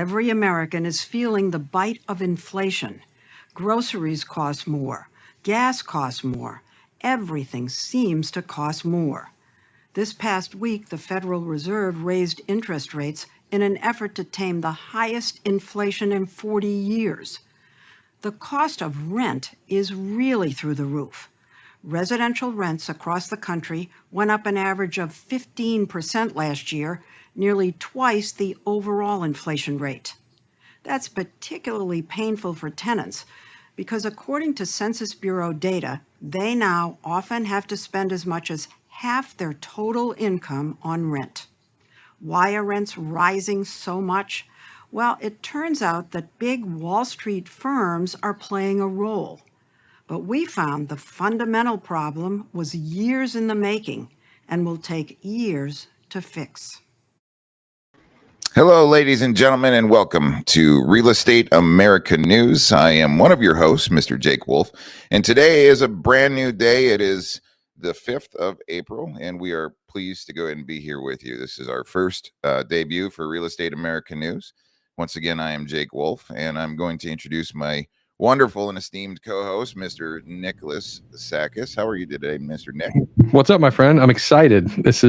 Every American is feeling the bite of inflation. Groceries cost more. Gas costs more. Everything seems to cost more. This past week, the Federal Reserve raised interest rates in an effort to tame the highest inflation in 40 years. The cost of rent is really through the roof. Residential rents across the country went up an average of 15% last year, nearly twice the overall inflation rate. That's particularly painful for tenants because according to Census Bureau data, they now often have to spend as much as half their total income on rent. Why are rents rising so much? Well, it turns out that big Wall Street firms are playing a role. But we found the fundamental problem was years in the making and will take years to fix. Hello, ladies and gentlemen, and welcome to Real Estate America News. I am one of your hosts, Mr. Jake Wolf, and today is a brand new day. It is the 5th of April, and we are pleased to go ahead and be here with you. This is our first debut for Real Estate America News. Once again, I am Jake Wolf, and I'm going to introduce my wonderful and esteemed co-host, Mr. Nicholas Sakis. How are you today, Mr. Nick? What's up, my friend? I'm excited. This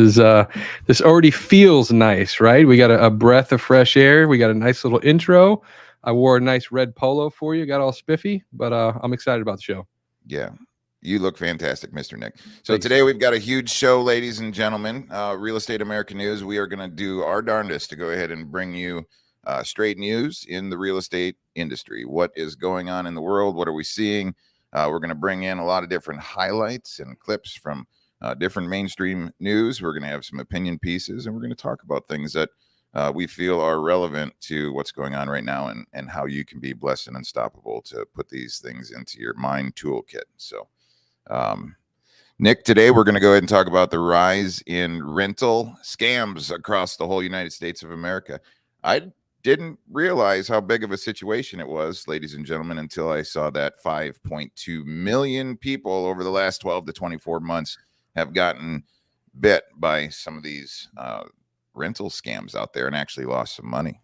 already feels nice, right? We got a breath of fresh air. We got a nice little intro. I wore a nice red polo for you. Got all spiffy, but I'm excited about the show. Yeah, you look fantastic, Mr. Nick. So Thanks. Today we've got a huge show, ladies and gentlemen. Real Estate America News. We are going to do our darndest to go ahead and bring you straight news in the real estate industry. What is going on in the world? What are we seeing? We're going to bring in a lot of different highlights and clips from different mainstream news. We're going to have some opinion pieces, and we're going to talk about things that we feel are relevant to what's going on right now and how you can be blessed and unstoppable to put these things into your mind toolkit. So, Nick, today we're going to go ahead and talk about the rise in rental scams across the whole United States of America. I didn't realize how big of a situation it was, ladies and gentlemen, until I saw that 5.2 million people over the last 12 to 24 months have gotten bit by some of these rental scams out there and actually lost some money.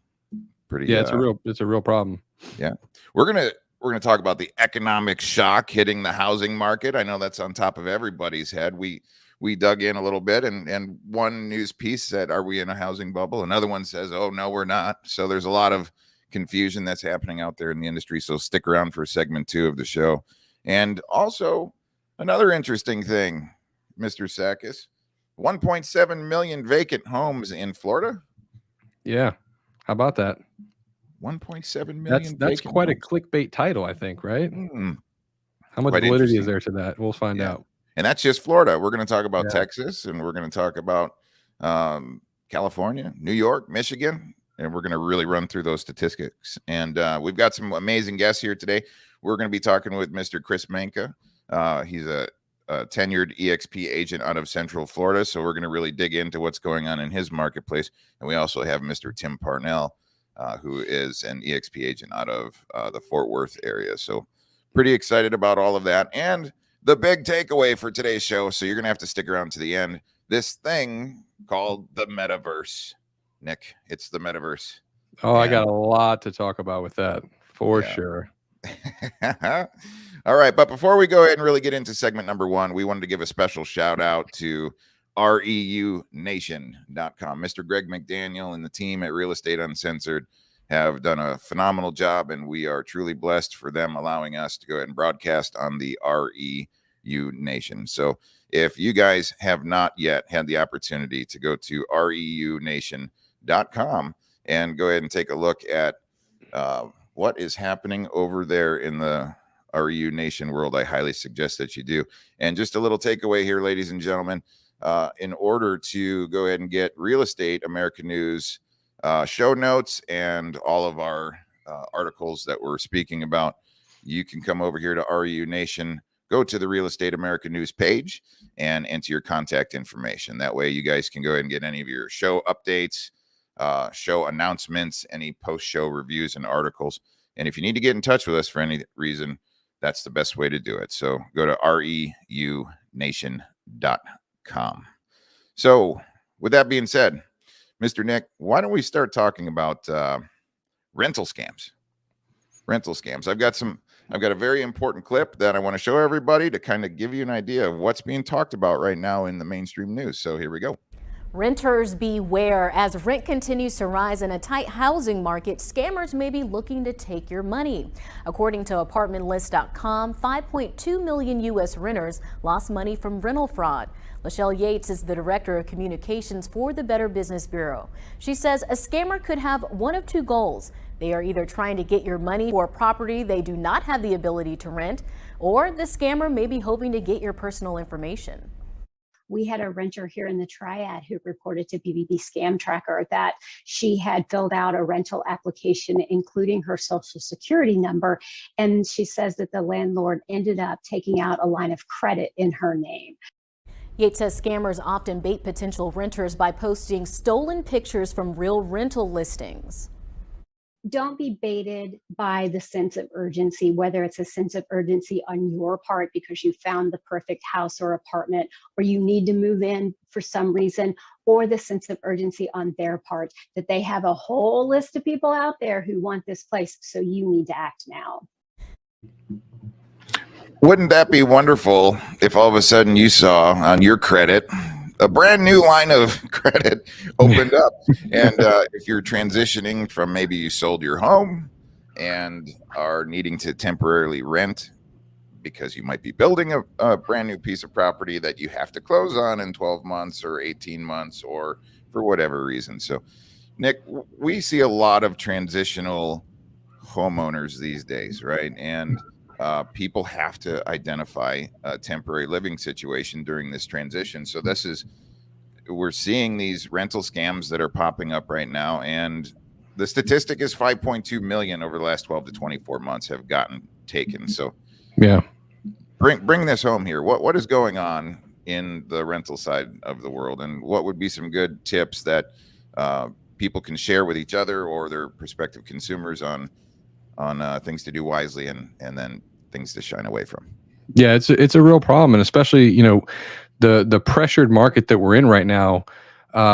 It's a real problem. Yeah, we're gonna talk about the economic shock hitting the housing market. I know that's on top of everybody's head. We dug in a little bit, and one news piece said, "Are we in a housing bubble?" Another one says, "Oh no, we're not." So there's a lot of confusion that's happening out there in the industry. So stick around for segment 2 of the show. And also another interesting thing, Mr. Sakis, 1.7 million vacant homes in Florida. Yeah, how about that? 1.7 million. That's quite homes. A clickbait title, I think, right? How much Quite validity is there to that? We'll find out. And that's just Florida. We're going to talk about Texas, and we're going to talk about California, New York, Michigan, and we're going to really run through those statistics. And we've got some amazing guests here today. We're going to be talking with Mr. Chris Manka. He's a tenured EXP agent out of Central Florida, so we're going to really dig into what's going on in his marketplace. And we also have Mr. Tim Parnell, who is an EXP agent out of the Fort Worth area. So pretty excited about all of that. And the big takeaway for today's show, so you're going to have to stick around to the end, this thing called the MetaVerse. Nick, it's the MetaVerse. Oh, I got a lot to talk about with that, for sure. All right, but before we go ahead and really get into segment number 1, we wanted to give a special shout out to REUNation.com. Mr. Greg McDaniel and the team at Real Estate Uncensored have done a phenomenal job, and we are truly blessed for them allowing us to go ahead and broadcast on the REUNation. So if you guys have not yet had the opportunity to go to REUNation.com and go ahead and take a look at what is happening over there in the REUNation world, I highly suggest that you do. And just a little takeaway here, ladies and gentlemen, in order to go ahead and get Real Estate America News show notes and all of our articles that we're speaking about, you can come over here to REUNation, go to the Real Estate America News page, and enter your contact information. That way you guys can go ahead and get any of your show updates, show announcements, any post-show reviews and articles. And if you need to get in touch with us for any reason, that's the best way to do it. So go to REUNation.com. So with that being said, Mr. Nick, why don't we start talking about rental scams. Rental scams. I've got a very important clip that I want to show everybody to kind of give you an idea of what's being talked about right now in the mainstream news. So here we go. Renters beware. As rent continues to rise in a tight housing market, scammers may be looking to take your money. According to apartmentlist.com, 5.2 million U.S. renters lost money from rental fraud. Lachelle Yates is the director of communications for the Better Business Bureau. She says a scammer could have one of two goals. They are either trying to get your money for a property they do not have the ability to rent, or the scammer may be hoping to get your personal information. We had a renter here in the Triad who reported to BBB Scam Tracker that she had filled out a rental application, including her social security number. And she says that the landlord ended up taking out a line of credit in her name. Yates says scammers often bait potential renters by posting stolen pictures from real rental listings. Don't be baited by the sense of urgency, whether it's a sense of urgency on your part because you found the perfect house or apartment, or you need to move in for some reason, or the sense of urgency on their part that they have a whole list of people out there who want this place, so you need to act now. Wouldn't that be wonderful if all of a sudden you saw on your credit a brand new line of credit opened up? And if you're transitioning from, maybe you sold your home and are needing to temporarily rent because you might be building a brand new piece of property that you have to close on in 12 months or 18 months or for whatever reason. So, Nick, we see a lot of transitional homeowners these days, right? And people have to identify a temporary living situation during this transition. So we're seeing these rental scams that are popping up right now. And the statistic is 5.2 million over the last 12 to 24 months have gotten taken. So yeah, bring this home here. What is going on in the rental side of the world? And what would be some good tips that people can share with each other or their prospective consumers on things to do wisely and then things to shine away from? Yeah, it's a real problem, and especially the pressured market that we're in right now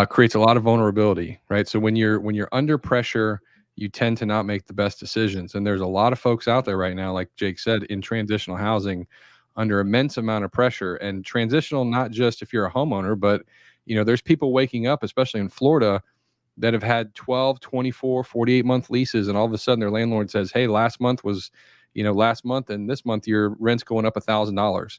creates a lot of vulnerability, right? So when you're under pressure, you tend to not make the best decisions, and there's a lot of folks out there right now, like Jake said, in transitional housing under immense amount of pressure. And transitional, not just if you're a homeowner, but there's people waking up, especially in Florida, that have had 12, 24, 48-month leases, and all of a sudden their landlord says, hey, last month and this month your rent's going up $1,000.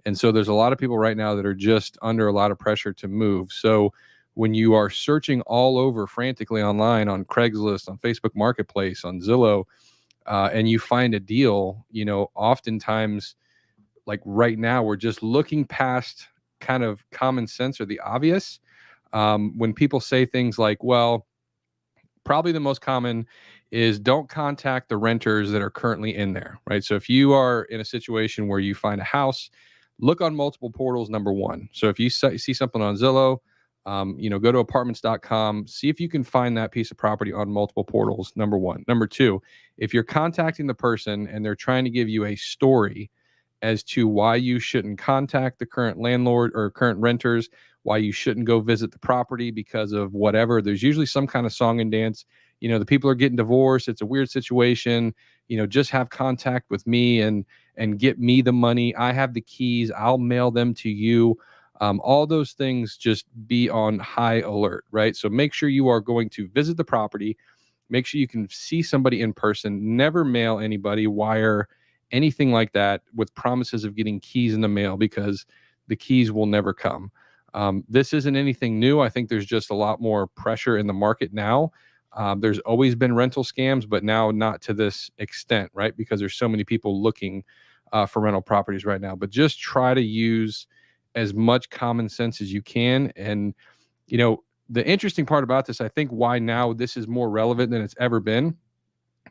And so there's a lot of people right now that are just under a lot of pressure to move. So when you are searching all over frantically online, on Craigslist, on Facebook Marketplace, on Zillow, and you find a deal, oftentimes, like right now, we're just looking past kind of common sense or the obvious. When people say things like, well, probably the most common is don't contact the renters that are currently in there, right? So if you are in a situation where you find a house, look on multiple portals, number one. So if you see something on Zillow, go to apartments.com, see if you can find that piece of property on multiple portals, number one. Number two, if you're contacting the person and they're trying to give you a story as to why you shouldn't contact the current landlord or current renters, why you shouldn't go visit the property because of whatever, there's usually some kind of song and dance. The people are getting divorced. It's a weird situation. Just have contact with me and get me the money. I have the keys. I'll mail them to you. All those things, just be on high alert, right? So make sure you are going to visit the property. Make sure you can see somebody in person. Never mail anybody, wire, anything like that with promises of getting keys in the mail, because the keys will never come. This isn't anything new. I think there's just a lot more pressure in the market now. There's always been rental scams, but now not to this extent, right? Because there's so many people looking for rental properties right now. But just try to use as much common sense as you can. And, the interesting part about this, I think why now this is more relevant than it's ever been,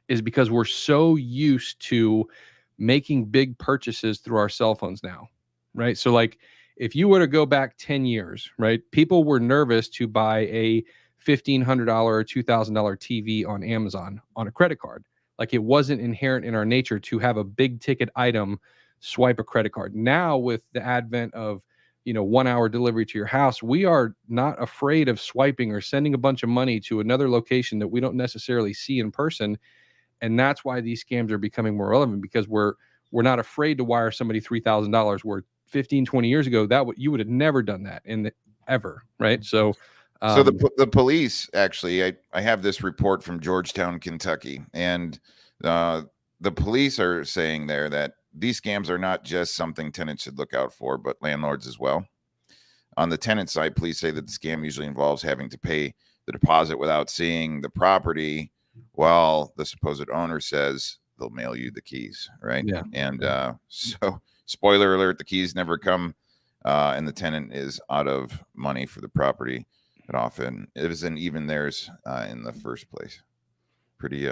is because we're so used to making big purchases through our cell phones now, right? So like if you were to go back 10 years, right, people were nervous to buy a $1,500 or $2,000 TV on Amazon on a credit card. Like it wasn't inherent in our nature to have a big ticket item swipe a credit card. Now with the advent of 1-hour delivery to your house. We are not afraid of swiping or sending a bunch of money to another location that we don't necessarily see in person. And that's why these scams are becoming more relevant, because we're not afraid to wire somebody $3,000, where 15, 20 years ago, you would have never done that ever. Right. So, so the police, actually, I have this report from Georgetown, Kentucky, and the police are saying there that these scams are not just something tenants should look out for, but landlords as well. On the tenant side, police say that the scam usually involves having to pay the deposit without seeing the property, while the supposed owner says they'll mail you the keys, right? Yeah. And so, spoiler alert, the keys never come, and the tenant is out of money for the property. And often it isn't even theirs in the first place. Pretty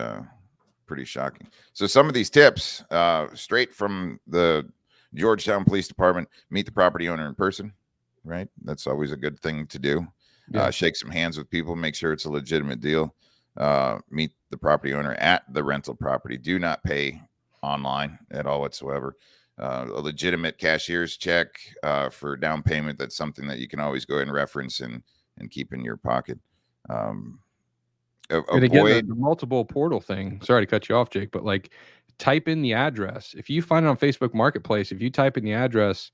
shocking. So some of these tips, straight from the Georgetown Police Department: meet the property owner in person, right? That's always a good thing to do. Yeah. Shake some hands with people, make sure it's a legitimate deal. Meet the property owner at the rental property. Do not pay online at all whatsoever. A legitimate cashier's check for down payment. That's something that you can always go ahead and reference and keep in your pocket. And again, the multiple portal thing, sorry to cut you off, Jake, but like, type in the address. If you find it on Facebook Marketplace, if you type in the address,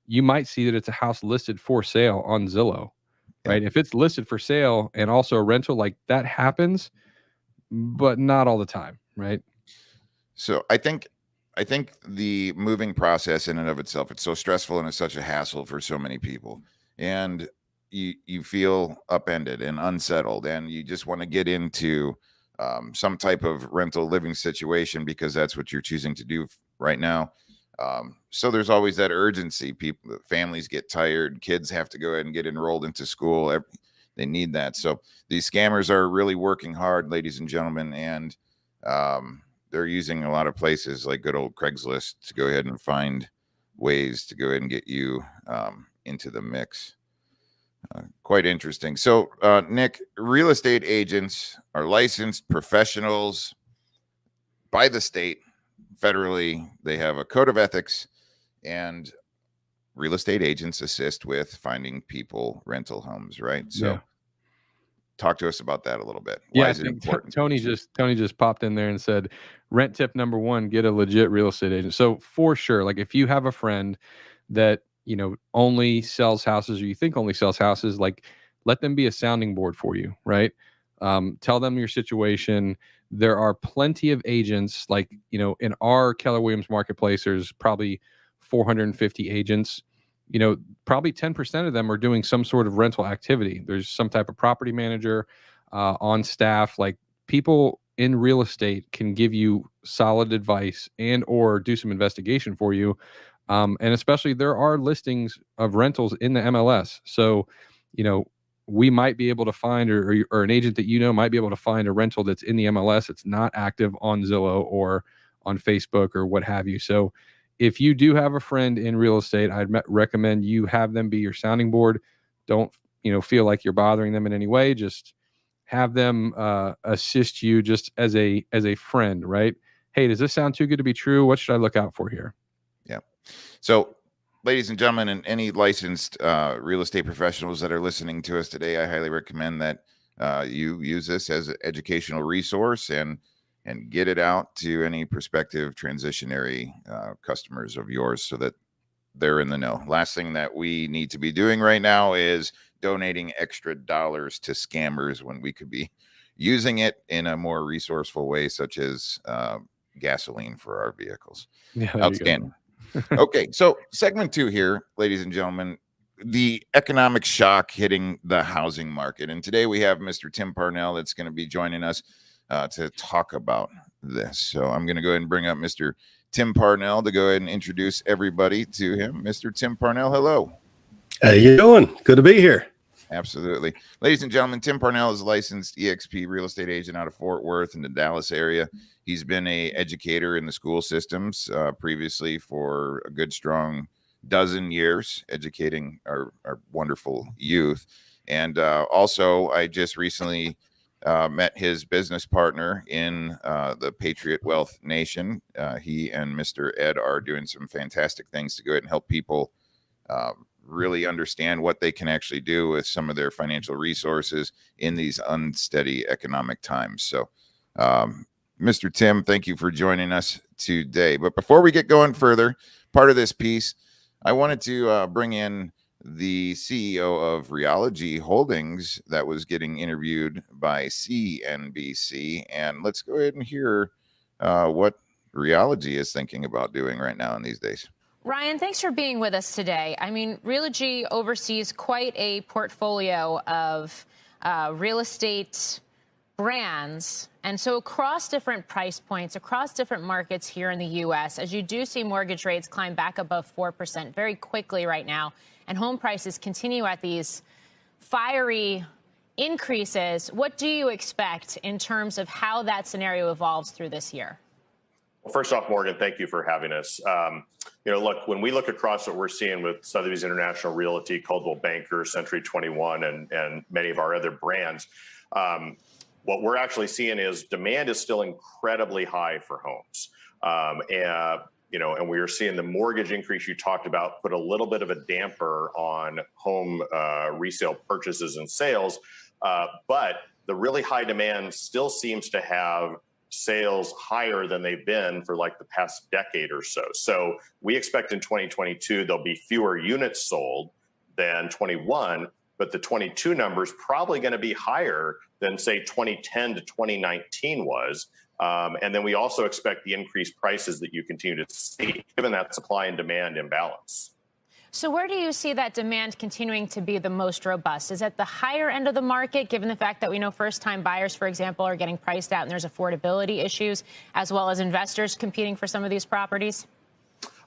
you might see that it's a house listed for sale on Zillow, right? If it's listed for sale and also a rental, like, that happens, but not all the time, right? So I think the moving process in and of itself, it's so stressful and it's such a hassle for so many people. And you feel upended and unsettled, and you just want to get into some type of rental living situation because that's what you're choosing to do right now. So there's always that urgency. Families get tired, kids have to go ahead and get enrolled into school. They need that. So these scammers are really working hard, ladies and gentlemen, and they're using a lot of places like good old Craigslist to go ahead and find ways to go ahead and get you into the mix. Quite interesting. So, Nick, real estate agents are licensed professionals by the state, federally. They have a code of ethics, and real estate agents assist with finding people rental homes, right? So, talk to us about that a little bit. Why is it important? Tony just popped in there and said, rent tip number 1, get a legit real estate agent. So for sure, like, if you have a friend that only sells houses, or you think only sells houses, like, let them be a sounding board for you, right? Tell them your situation. There are plenty of agents, like, in our Keller Williams marketplace, there's probably 450 agents. Probably 10% of them are doing some sort of rental activity. There's some type of property manager on staff. Like, people in real estate can give you solid advice and or do some investigation for you. And especially, there are listings of rentals in the MLS. So, we might be able to find, or an agent that might be able to find a rental that's in the MLS. It's not active on Zillow or on Facebook or what have you. So if you do have a friend in real estate, I'd recommend you have them be your sounding board. Don't, feel like you're bothering them in any way. Just have them assist you just as a friend, right? Hey, does this sound too good to be true? What should I look out for here? Yeah. So, ladies and gentlemen, and any licensed real estate professionals that are listening to us today, I highly recommend that you use this as an educational resource and get it out to any prospective transitionary customers of yours so that they're in the know. Last thing that we need to be doing right now is donating extra dollars to scammers when we could be using it in a more resourceful way, such as gasoline for our vehicles. Yeah, outstanding. Okay, so segment 2 here, ladies and gentlemen, the economic shock hitting the housing market. And today we have Mr. Tim Parnell that's going to be joining us to talk about this. So I'm going to go ahead and bring up Mr. Tim Parnell to go ahead and introduce everybody to him. Mr. Tim Parnell, hello. How you doing? Good to be here. Absolutely. Ladies and gentlemen, Tim Parnell is a licensed EXP real estate agent out of Fort Worth in the Dallas area. He's been an educator in the school systems previously for a good strong dozen years, educating our wonderful youth. And also, I just recently met his business partner in the Patriot Wealth Nation. He and Mr. Ed are doing some fantastic things to go ahead and help people really understand what they can actually do with some of their financial resources in these unsteady economic times. So, Mr. Tim, thank you for joining us today. But before we get going further, part of this piece, I wanted to bring in the CEO of Reology Holdings that was getting interviewed by CNBC. And let's go ahead and hear what Reology is thinking about doing right now in these days. Ryan, thanks for being with us today. I mean, Reology oversees quite a portfolio of real estate brands. And so across different price points, across different markets here in the U.S., as you do see mortgage rates climb back above 4% very quickly right now, and home prices continue at these fiery increases, what do you expect in terms of how that scenario evolves through this year? Well, first off, Morgan, thank you for having us. Look, when we look across what we're seeing with Sotheby's International Realty, Coldwell Banker, Century 21, and many of our other brands, what we're actually seeing is demand is still incredibly high for homes. And we are seeing the mortgage increase you talked about put a little bit of a damper on home resale purchases and sales. But the really high demand still seems to have sales higher than they've been for like the past decade or so. So we expect in 2022, there'll be fewer units sold than 21, but the 22 number is probably going to be higher than, say, 2010 to 2019 was. And then we also expect the increased prices that you continue to see, given that supply and demand imbalance. So where do you see that demand continuing to be the most robust? Is it the higher end of the market, given the fact that we know first-time buyers, for example, are getting priced out and there's affordability issues, as well as investors competing for some of these properties?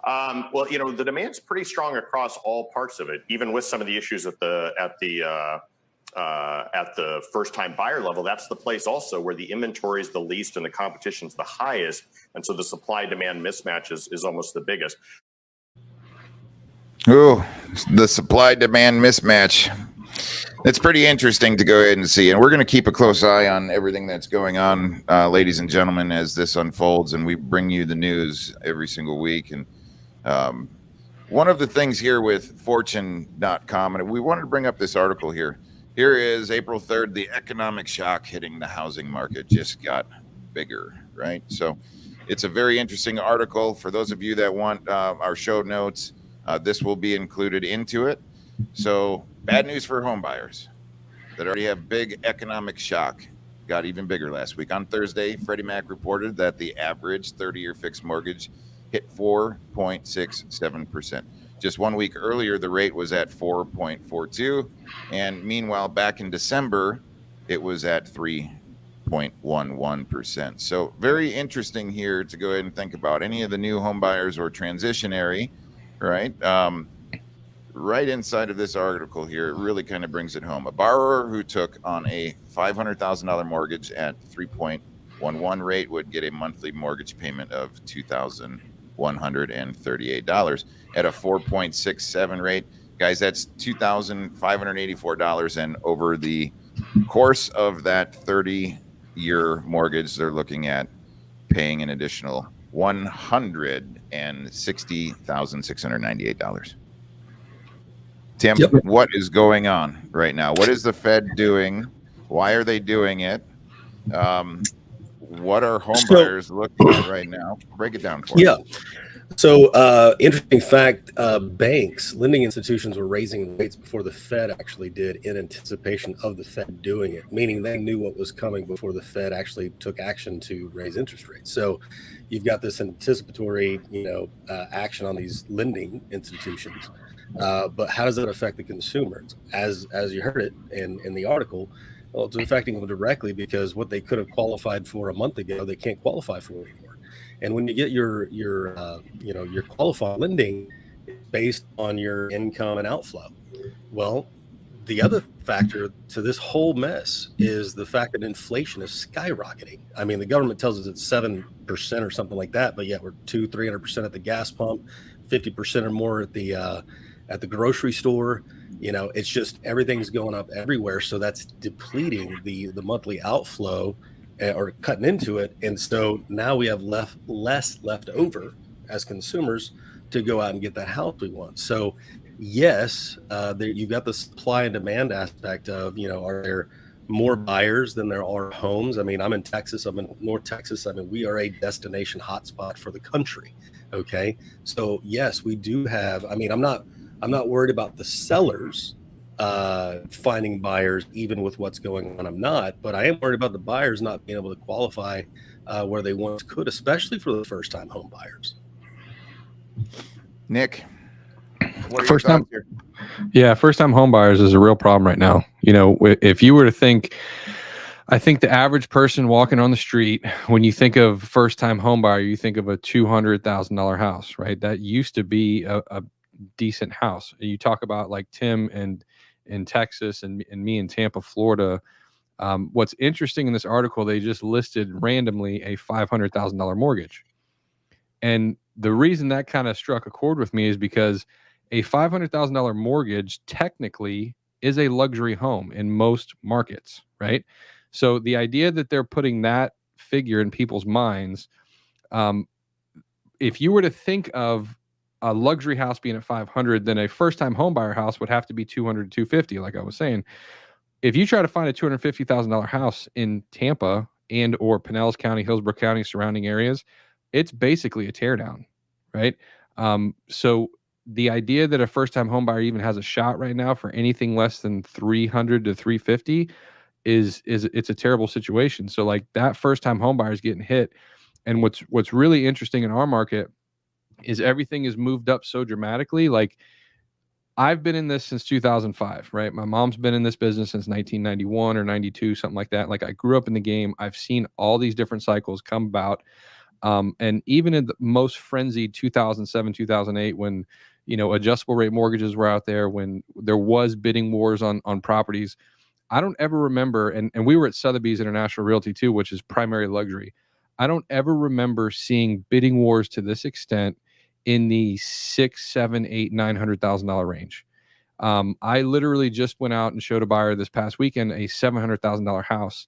Well, the demand's pretty strong across all parts of it, even with some of the issues at the first-time buyer level. That's the place also where the inventory is the least and the competition's the highest, and so the supply-demand mismatch is almost the biggest. Oh, the supply-demand mismatch. It's pretty interesting to go ahead and see, and we're going to keep a close eye on everything that's going on, ladies and gentlemen, as this unfolds, and we bring you the news every single week. And one of the things here with Fortune.com, and we wanted to bring up this article here. Here is April 3rd, the economic shock hitting the housing market just got bigger, right? So it's a very interesting article. For those of you that want our show notes, this will be included into it. So bad news for home buyers that already have big economic shock. Got even bigger last week. On Thursday, Freddie Mac reported that the average 30-year fixed mortgage hit 4.67%. Just 1 week earlier, the rate was at 4.42. And meanwhile, back in December, it was at 3.11%. So very interesting here to go ahead and think about any of the new home buyers or transitionary, right? Right inside of this article here, it really kind of brings it home. A borrower who took on a $500,000 mortgage at 3.11 rate would get a monthly mortgage payment of $2,138. At a 4.67 rate, guys, that's $2,584. And over the course of that 30-year mortgage, they're looking at paying an additional $160,698. Tim, Yep. What is going on right now? What is the Fed doing? Why are they doing it? What are home buyers looking at right now? Break it down for us. So interesting fact, banks, lending institutions were raising rates before the Fed actually did in anticipation of the Fed doing it, meaning they knew what was coming before the Fed actually took action to raise interest rates. So you've got this anticipatory, action on these lending institutions. But how does that affect the consumers? As you heard it in the article, well, it's affecting them directly because what they could have qualified for a month ago, they can't qualify for anymore. And when you get your qualified lending based on your income and outflow, well, the other factor to this whole mess is the fact that inflation is skyrocketing. I mean, the government tells us it's 7% or something like that, but yet we're 200-300% at the gas pump, 50% or more at the grocery store. It's just everything's going up everywhere. So that's depleting the monthly outflow or cutting into it. And so now we have less left over as consumers to go out and get that house we want. So yes, you've got the supply and demand aspect of, are there more buyers than there are homes? I mean, I'm in Texas. I'm in North Texas. I mean, we are a destination hotspot for the country. Okay. So yes, we do have, I mean, I'm not worried about the sellers finding buyers, even with what's going on. I'm not, but I am worried about the buyers not being able to qualify where they once could, especially for the first time home buyers. Nick, what are First your time, thoughts here? yeah, first time home buyers is a real problem right now. If you were to think, I think the average person walking on the street, when you think of first time home buyer, you think of a $200,000 house, right? That used to be a decent house. You talk about like Tim and in Texas and me in Tampa, Florida. What's interesting in this article, they just listed randomly a $500,000 mortgage. And the reason that kind of struck a chord with me is because a $500,000 mortgage technically is a luxury home in most markets, right? So the idea that they're putting that figure in people's minds, if you were to think of a luxury house being at 500, then a first-time homebuyer house would have to be 200 to 250, like I was saying. If you try to find a $250,000 house in Tampa and or Pinellas County, Hillsborough County, surrounding areas, it's basically a teardown, right? So the idea that a first-time homebuyer even has a shot right now for anything less than 300 to 350 is it's a terrible situation. So like that first-time homebuyer is getting hit. And what's really interesting in our market is everything has moved up so dramatically. Like I've been in this since 2005, right? My mom's been in this business since 1991 or 92, something like that. Like I grew up in the game. I've seen all these different cycles come about. And even in the most frenzied 2007, 2008, when, adjustable rate mortgages were out there, when there was bidding wars on properties, I don't ever remember, and we were at Sotheby's International Realty too, which is primary luxury. I don't ever remember seeing bidding wars to this extent in the $600,000, $700,000, $800,000 range. I literally just went out and showed a buyer this past weekend a $700,000 house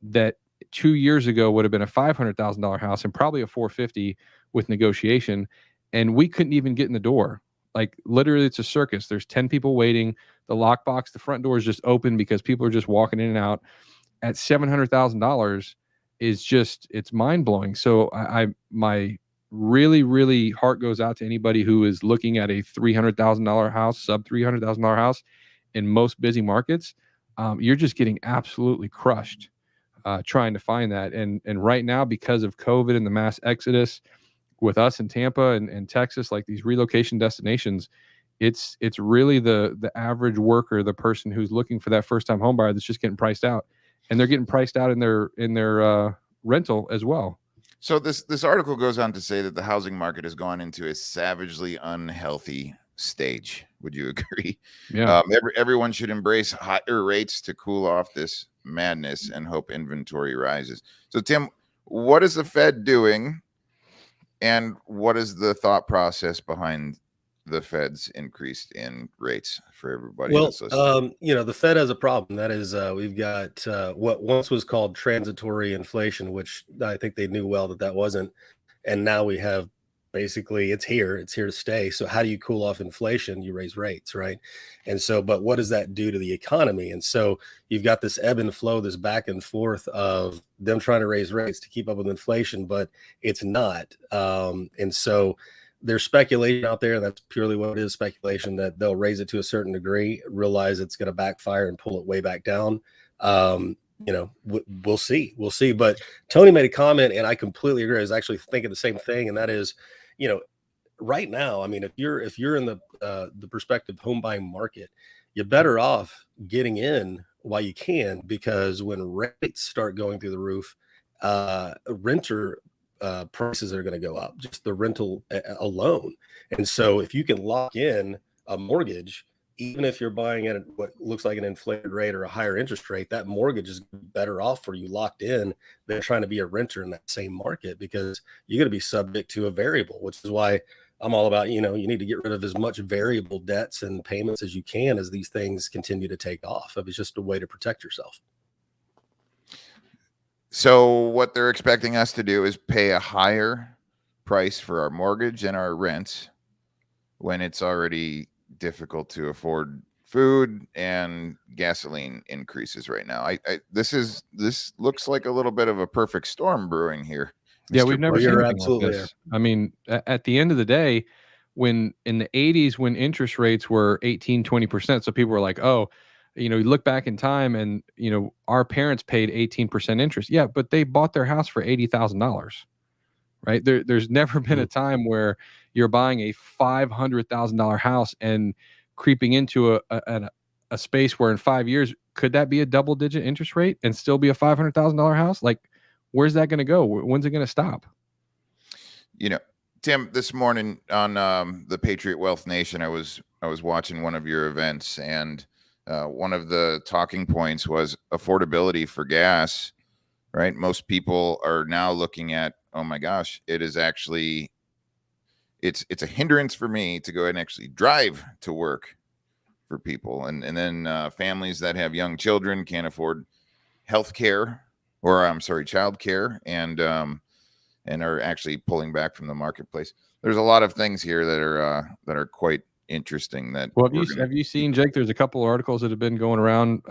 that 2 years ago would have been a $500,000 house and probably a $450,000 with negotiation, and we couldn't even get in the door. Like literally, it's a circus. There's 10 people waiting. The lockbox, the front door is just open because people are just walking in and out. At $700,000 is just, it's mind blowing. So my really heart goes out to anybody who is looking at a $300,000 house, sub $300,000 house in most busy markets. You're just getting absolutely crushed trying to find that. And right now, because of COVID and the mass exodus with us in Tampa and Texas, like these relocation destinations, it's really the average worker, the person who's looking for that first time home buyer that's just getting priced out, and they're getting priced out in their rental as well. So this article goes on to say that the housing market has gone into a savagely unhealthy stage. Would you agree? Yeah. Everyone should embrace higher rates to cool off this madness and hope inventory rises. So Tim, what is the Fed doing, and what is the thought process behind the Fed's increase in rates for everybody? Well, that's listening? the Fed has a problem. That is, we've got what once was called transitory inflation, which I think they knew well that wasn't. And now we have basically it's here to stay. So how do you cool off inflation? You raise rates, right? And so, but what does that do to the economy? And so you've got this ebb and flow, this back and forth of them trying to raise rates to keep up with inflation, but it's not. And so there's speculation out there. That's purely what it is, speculation, that they'll raise it to a certain degree, realize it's going to backfire and pull it way back down. We'll see. But Tony made a comment, and I completely agree. I was actually thinking the same thing, and that is, right now, I mean, if you're in the prospective home buying market, you're better off getting in while you can, because when rates start going through the roof, renter prices are going to go up, just the rental alone. And so if you can lock in a mortgage, even if you're buying at what looks like an inflated rate or a higher interest rate, that mortgage is better off for you locked in than trying to be a renter in that same market, because you're going to be subject to a variable, which is why I'm all about, you need to get rid of as much variable debts and payments as you can as these things continue to take off. It's just a way to protect yourself. So what they're expecting us to do is pay a higher price for our mortgage and our rents when it's already difficult to afford food, and gasoline increases right now. This looks like a little bit of a perfect storm brewing here. Yeah, Mr. we've never President. seen You're anything like absolutely this. I mean, at the end of the day, when in the 80s, when interest rates were 18, 20%, so people were like, oh, you look back in time and, our parents paid 18% interest. Yeah, but they bought their house for $80,000, right? There's never been a time where you're buying a $500,000 house and creeping into a space where in 5 years, could that be a double-digit interest rate and still be a $500,000 house? Like, where's that going to go? When's it going to stop? Tim, this morning on the Patriot Wealth Nation, I was watching one of your events, and one of the talking points was affordability for gas. Right, most people are now looking at, oh my gosh, it's a hindrance for me to go ahead and actually drive to work for people, and then families that have young children can't afford health care, or I'm sorry, child care, and are actually pulling back from the marketplace. There's a lot of things here that are quite interesting. Well, have you seen, Jake? There's a couple articles that have been going around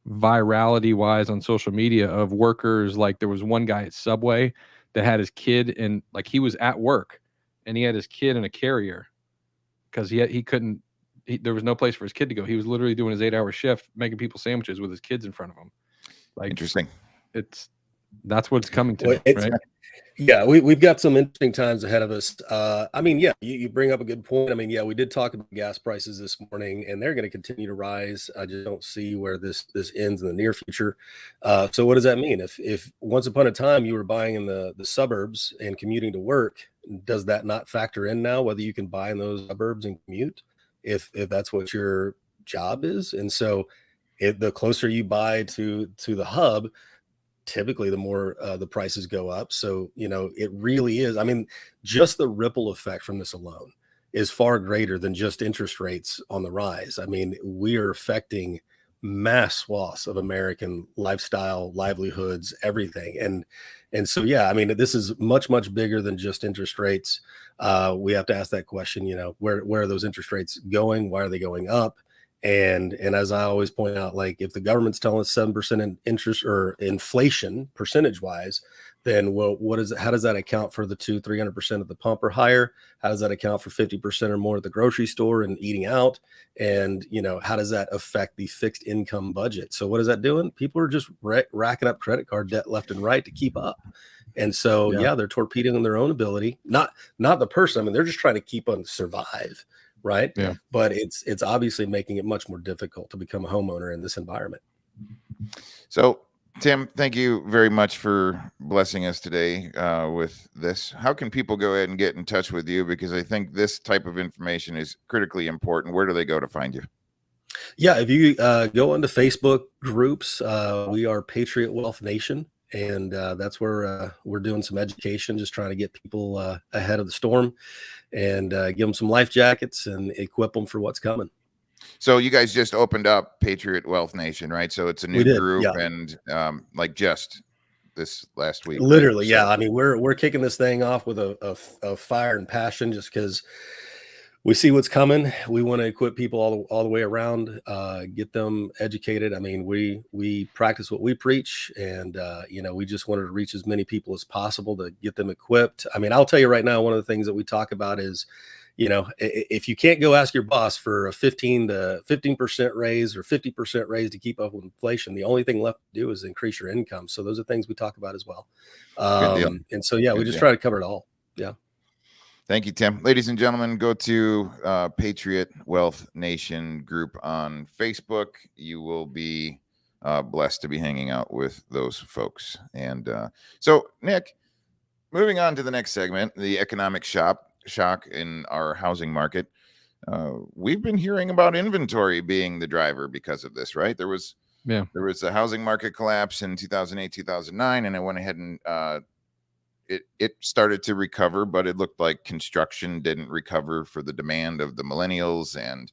virality wise on social media of workers. Like there was one guy at Subway that had his kid, and like he was at work and he had his kid in a carrier because he couldn't. There was no place for his kid to go. He was literally doing his 8-hour shift, making people sandwiches with his kids in front of him. Like, interesting. That's what it's coming to, Well, right? Yeah, we've got some interesting times ahead of us. I mean, yeah, you bring up a good point. I mean, yeah, we did talk about gas prices this morning, and they're going to continue to rise. I just don't see where this ends in the near future. So what does that mean? If once upon a time you were buying in the suburbs and commuting to work, does that not factor in now whether you can buy in those suburbs and commute if that's what your job is? And so the closer you buy to the hub, typically the more the prices go up. So, it really is. I mean, just the ripple effect from this alone is far greater than just interest rates on the rise. I mean, we are affecting mass swaths of American lifestyle, livelihoods, everything. And so, yeah, I mean, this is much, much bigger than just interest rates. We have to ask that question, where are those interest rates going? Why are they going up? And as I always point out, like if the government's telling us 7% in interest or inflation percentage wise, then how does that account for the 300% at the pump or higher? How does that account for 50% or more at the grocery store and eating out? And, how does that affect the fixed income budget? So what is that doing? People are just racking up credit card debt left and right to keep up. And so, yeah, they're torpedoing their own ability, not the person. I mean, they're just trying to keep on survive. Right. Yeah. But it's obviously making it much more difficult to become a homeowner in this environment. So, Tim, thank you very much for blessing us today with this. How can people go ahead and get in touch with you? Because I think this type of information is critically important. Where do they go to find you? Yeah, if you go into Facebook groups, we are Patriot Wealth Nation. And that's where we're doing some education, just trying to get people ahead of the storm and give them some life jackets and equip them for what's coming. So you guys just opened up Patriot Wealth Nation, right? So it's a new group, yeah. And like just this last week. Literally, right? Yeah. So, I mean, we're kicking this thing off with a fire and passion just because we see what's coming. We want to equip people all the way around, get them educated. I mean, we practice what we preach, and we just wanted to reach as many people as possible to get them equipped. I mean, I'll tell you right now, one of the things that we talk about is, if you can't go ask your boss for a 15% raise or 50% raise to keep up with inflation, the only thing left to do is increase your income. So those are things we talk about as well. And so, yeah, we just try to cover it all. Yeah. Thank you, Tim. Ladies and gentlemen, go to Patriot Wealth Nation group on Facebook. You will be blessed to be hanging out with those folks. And so, Nick, moving on to the next segment, the economic shock in our housing market. We've been hearing about inventory being the driver because of this, right? There was a housing market collapse in 2008, 2009, and I went ahead and it started to recover, but it looked like construction didn't recover for the demand of the millennials, and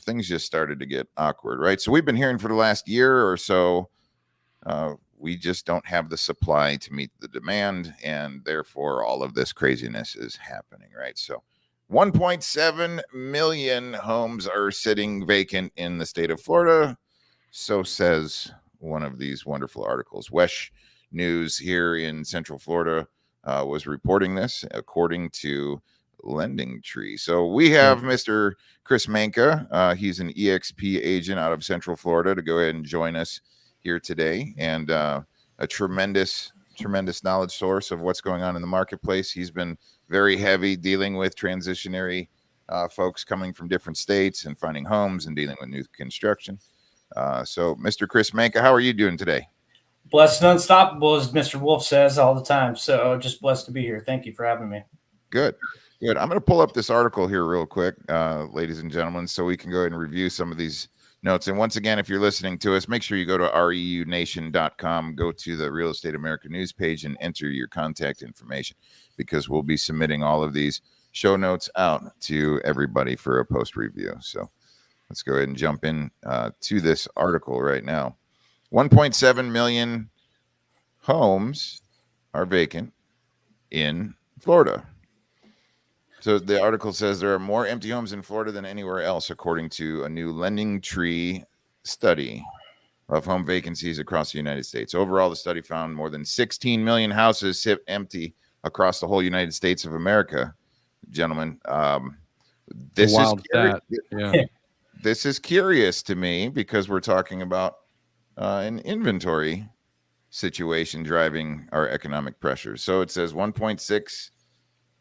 things just started to get awkward, right? So we've been hearing for the last year or so, we just don't have the supply to meet the demand, and therefore all of this craziness is happening, right? So 1.7 million homes are sitting vacant in the state of Florida. So says one of these wonderful articles. Wesh News here in Central Florida was reporting this, according to Lending Tree. So we have Mr. Chris Manka. He's an EXP agent out of Central Florida to go ahead and join us here today, and a tremendous knowledge source of what's going on in the marketplace. He's been very heavy dealing with transitionary folks coming from different states and finding homes and dealing with new construction. So, Mr. Chris Manka, how are you doing today? Blessed and unstoppable, as Mr. Wolf says all the time. So just blessed to be here. Thank you for having me. Good. I'm going to pull up this article here real quick, ladies and gentlemen, so we can go ahead and review some of these notes. And once again, if you're listening to us, make sure you go to REUNation.com, go to the Real Estate America News page, and enter your contact information, because we'll be submitting all of these show notes out to everybody for a post review. So let's go ahead and jump in to this article right now. 1.7 million homes are vacant in Florida. So the article says there are more empty homes in Florida than anywhere else, according to a new Lending Tree study of home vacancies across the United States. Overall, the study found more than 16 million houses sit empty across the whole United States of America. Gentlemen, this is curious to me, because we're talking about an inventory situation driving our economic pressures. So it says 1.6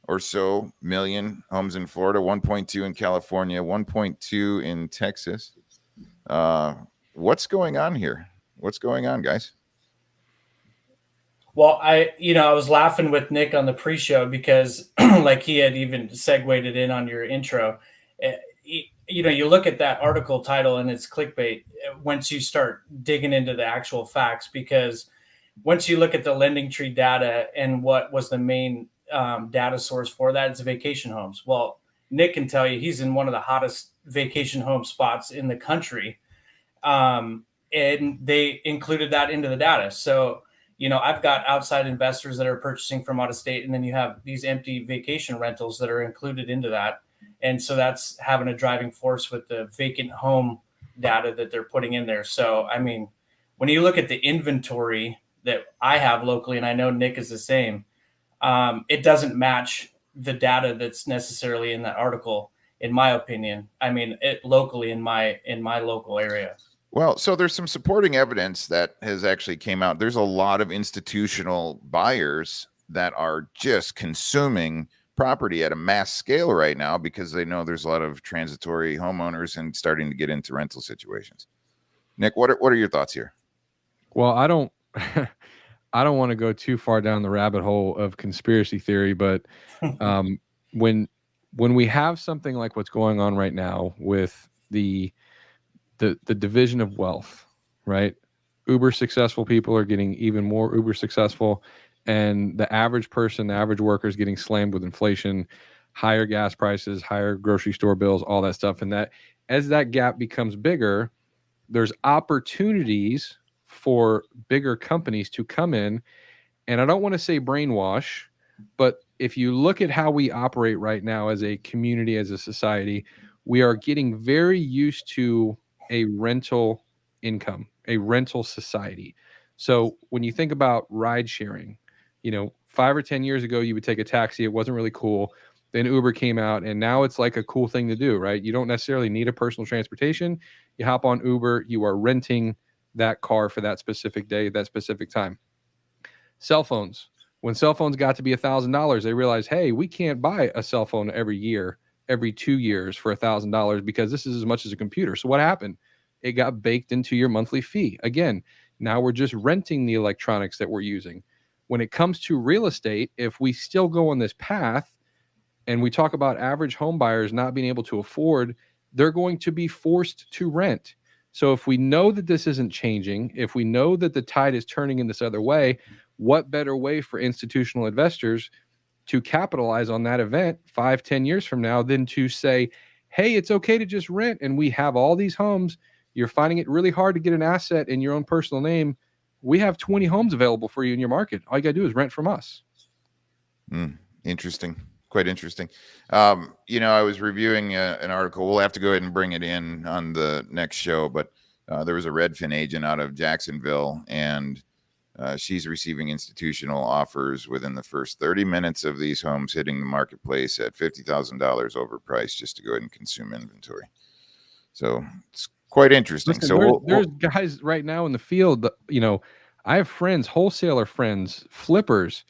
or so million homes in Florida, 1.2 in California, 1.2 in Texas. What's going on here? What's going on, guys? Well, I was laughing with Nick on the pre-show, because like he had even segued it in on your intro. You look at that article title and it's clickbait once you start digging into the actual facts, because once you look at the Lending Tree data and what was the main data source for that, it's vacation homes. Well, Nick can tell you he's in one of the hottest vacation home spots in the country. And they included that into the data. So, I've got outside investors that are purchasing from out of state, and then you have these empty vacation rentals that are included into that. And so that's having a driving force with the vacant home data that they're putting in there. So, I mean, when you look at the inventory that I have locally, and I know Nick is the same, it doesn't match the data that's necessarily in that article, in my opinion. I mean, locally in my local area. Well, so there's some supporting evidence that has actually came out. There's a lot of institutional buyers that are just consuming property at a mass scale right now, because they know there's a lot of transitory homeowners and starting to get into rental situations. Nick, what are your thoughts here? Well, I don't want to go too far down the rabbit hole of conspiracy theory, but when we have something like what's going on right now with the division of wealth, right? Uber successful people are getting even more uber successful, and the average person, the average worker, is getting slammed with inflation, higher gas prices, higher grocery store bills, all that stuff. And that, as that gap becomes bigger, there's opportunities for bigger companies to come in. And I don't want to say brainwash, but if you look at how we operate right now as a community, as a society, we are getting very used to a rental income, a rental society. So when you think about ride sharing, 5 or 10 years ago, you would take a taxi. It wasn't really cool. Then Uber came out, and now it's like a cool thing to do, right? You don't necessarily need a personal transportation. You hop on Uber, you are renting that car for that specific day, that specific time. Cell phones. When cell phones got to be $1,000, they realized, hey, we can't buy a cell phone every 2 years for $1,000, because this is as much as a computer. So what happened? It got baked into your monthly fee. Again, now we're just renting the electronics that we're using. When it comes to real estate, if we still go on this path and we talk about average home buyers not being able to afford, they're going to be forced to rent. So if we know that this isn't changing, if we know that the tide is turning in this other way, what better way for institutional investors to capitalize on that event 5-10 years from now than to say, hey, it's okay to just rent, and we have all these homes. You're finding it really hard to get an asset in your own personal name. We have 20 homes available for you in your market. All you got to do is rent from us. Interesting. quite interesting. You know, I was reviewing an article. We'll have to go ahead and bring it in on the next show, but there was a Redfin agent out of Jacksonville, and she's receiving institutional offers within the first 30 minutes of these homes hitting the marketplace at $50,000 overpriced just to go ahead and consume inventory. So it's quite interesting. Listen, So there's guys right now in the field that, you know, I have friends, wholesaler friends, flippers,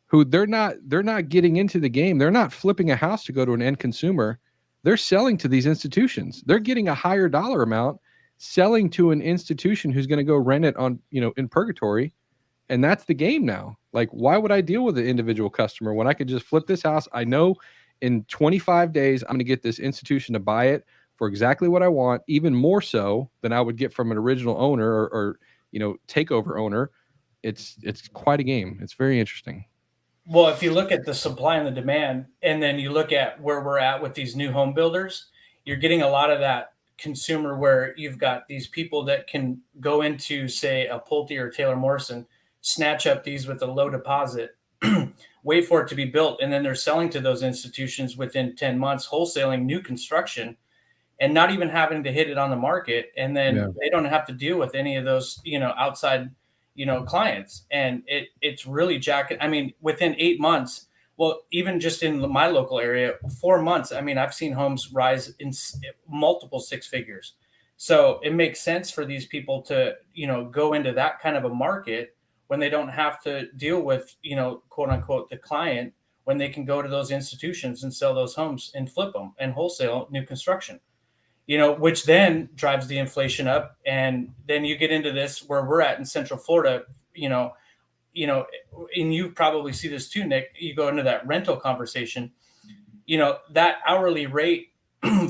who they're not getting into the game. They're not flipping a house to go to an end consumer. They're selling to these institutions. They're getting a higher dollar amount, selling to an institution who's going to go rent it on, you know, in purgatory. And that's the game now. Like, why would I deal with an individual customer when I could just flip this house? I know in 25 days, I'm going to get this institution to buy it for exactly what I want, even more so than I would get from an original owner or you know, takeover owner. It's quite a game. It's very interesting. Well, if you look at the supply and the demand, and then you look at where we're at with these new home builders, you're getting a lot of that consumer where you've got these people that can go into, say, a Pulte or Taylor Morrison, snatch up these with a low deposit, wait for it to be built, and then they're selling to those institutions within 10 months, wholesaling new construction, and not even having to hit it on the market. And then they don't have to deal with any of those, you know, outside, you know, clients. And it's really jacking. I mean, within 8 months, well, even just in my local area, 4 months, I mean, I've seen homes rise in multiple six figures. So it makes sense for these people to, you know, go into that kind of a market when they don't have to deal with, you know, quote unquote, the client, when they can go to those institutions and sell those homes and flip them and wholesale new construction, you know, which then drives the inflation up. And then you get into this where we're at in Central Florida, you know, and you probably see this too, Nick, you go into that rental conversation, you know, that hourly rate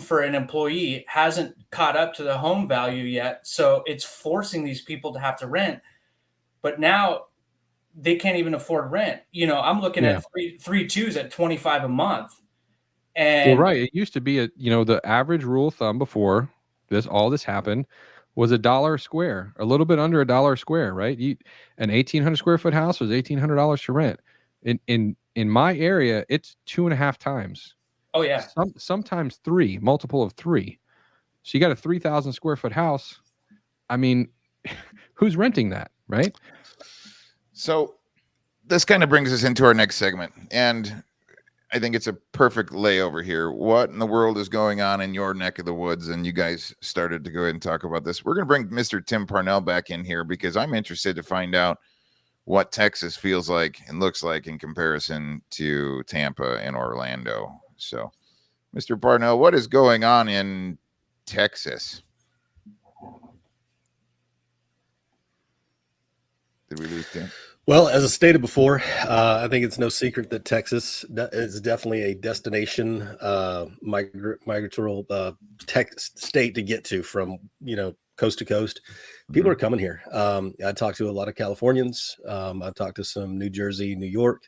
for an employee hasn't caught up to the home value yet. So it's forcing these people to have to rent, but now they can't even afford rent. You know, I'm looking at three twos at 25 a month. And well, right. It used to be you know, the average rule of thumb before all this happened was $1 a square, a little bit under $1 a square, right? An 1,800 square foot house was $1,800 to rent. In my area, it's 2.5 times. Oh yeah. Sometimes 3, multiple of 3. So you got a 3,000 square foot house. I mean, who's renting that, right? So this kind of brings us into our next segment, and I think it's a perfect layover here. What in the world is going on in your neck of the woods? And you guys started to go ahead and talk about this. We're going to bring Mr. Tim Parnell back in here because I'm interested to find out what Texas feels like and looks like in comparison to Tampa and Orlando. So, Mr. Parnell, what is going on in Texas? Did we lose Tim? Well, as I stated before, I think it's no secret that Texas is definitely a destination migratory state to get to from, you know, coast to coast. People are coming here. I talked to a lot of Californians. I talked to some New Jersey, New York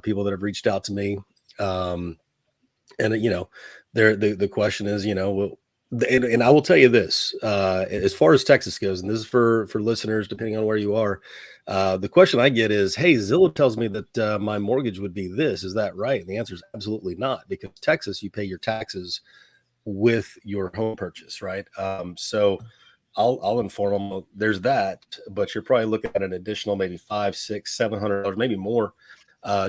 people that have reached out to me. And, you know, the question is, you know, well, and I will tell you this, as far as Texas goes, and this is for listeners, depending on where you are, the question I get is, hey, Zillow tells me that my mortgage would be this. Is that right? And the answer is absolutely not, because Texas, you pay your taxes with your home purchase, right? So I'll inform them there's that, but you're probably looking at an additional maybe $500, $600, $700, maybe more,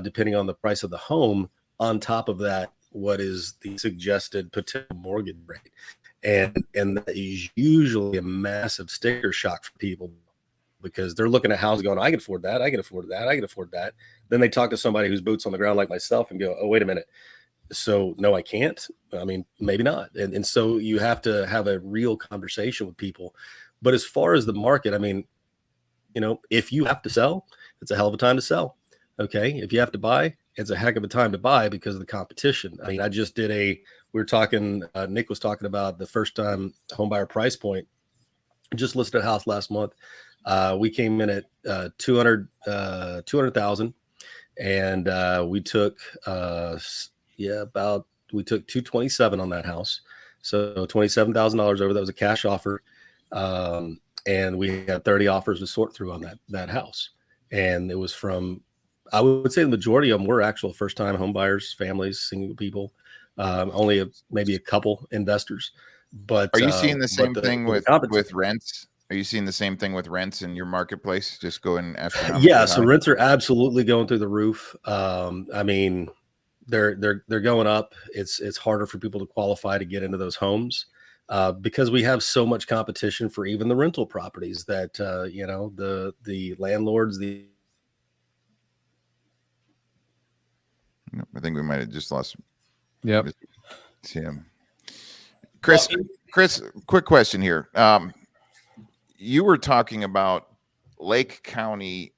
depending on the price of the home. On top of that, what is the suggested potential mortgage rate? And that is usually a massive sticker shock for people, because they're looking at houses going, I can afford that, I can afford that, I can afford that. Then they talk to somebody who's boots on the ground like myself and go, oh, wait a minute. So no, I can't. I mean, maybe not. And so you have to have a real conversation with people. But as far as the market, I mean, you know, if you have to sell, it's a hell of a time to sell. Okay. If you have to buy, it's a heck of a time to buy because of the competition. I mean, I just did we were talking, Nick was talking about the first time home buyer price point. Just listed a house last month. We came in at 200,000, and we took we took 227 on that house. So $27,000 over. That was a cash offer. And we had 30 offers to sort through on that house. And it was from I would say the majority of them were actual first-time home buyers, families, single people. Maybe a couple investors. But are you seeing the same the thing with competition. rents? Are you seeing the same thing with rents in your marketplace, just going astronomically Yeah, high? so rents are absolutely going through the roof. I mean, they're going up. It's harder for people to qualify to get into those homes because we have so much competition for even the rental properties that the landlords. I think we might have just lost. Yep. Tim. Chris, quick question here. You were talking about Lake County,